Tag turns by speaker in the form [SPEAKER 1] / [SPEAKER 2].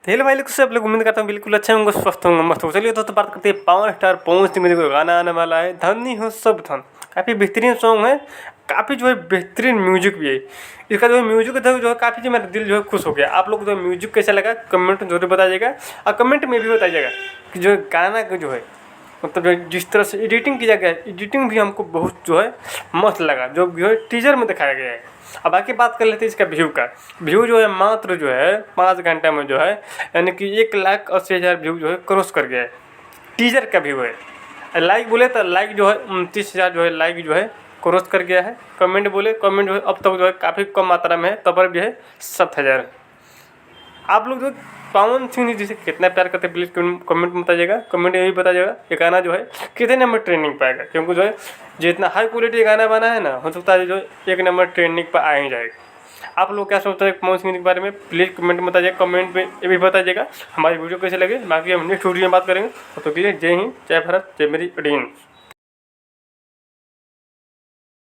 [SPEAKER 1] Hello भाई लोग, से आप लोग उम्मीद करता हूँ बिल्कुल अच्छे होंगे, स्वस्थ होंगे, मस्त होंगे। चलिए दोस्तों, बात करते हैं पावर स्टार पवन सिंह का जो गाना आने वाला है, धनी हो सब धन। काफ़ी बेहतरीन सॉन्ग है, काफ़ी जो है बेहतरीन म्यूजिक भी है। इसका जो है म्यूजिक जो है काफ़ी जो मेरा दिल जो है खुश हो गया। आप लोग जो म्यूजिक कैसा लगा कमेंट में जरूर बताइएगा, और कमेंट में भी बताइएगा कि जो गाना का जो है मतलब जो जिस तरह से एडिटिंग किया गया है, एडिटिंग भी हमको बहुत जो है मस्त लगा, जो है टीजर में दिखाया गया है। अब बाकी बात कर लेते हैं इसका व्यू का। व्यू जो है मात्र जो है 5 घंटे में जो है यानी कि 1,80,000 व्यू जो है क्रॉस कर गया है। टीजर का व्यू है। लाइक बोले तो लाइक जो है 29,000 जो है लाइक जो है क्रॉस कर गया है। कमेंट बोले कमेंट जो है अब तक जो है काफ़ी कम मात्रा में है, तब पर जो है 7,000। आप लोग जो पवन सिंह जी से कितना प्यार करते हैं प्लीज़ कमेंट में बताइएगा। कमेंट में भी बताइएगा ये गाना जो है कितने नंबर ट्रेंडिंग पाएगा, क्योंकि जो है जितना हाई क्वालिटी गाना बना है ना, हो सकता है जो 1 नंबर ट्रेंडिंग पर आ ही जाएगा। आप लोग क्या सोचते हैं पवन सिंह के बारे में, प्लीज़ कमेंट में बताइएगा। कमेंट में ये भी बताइएगा हमारी वीडियो कैसे लगे। बाकी हम नेक्स्ट वीडियो में बात करेंगे। तो जय हिंद, जय भारत, जय मेरी ऑडियंस।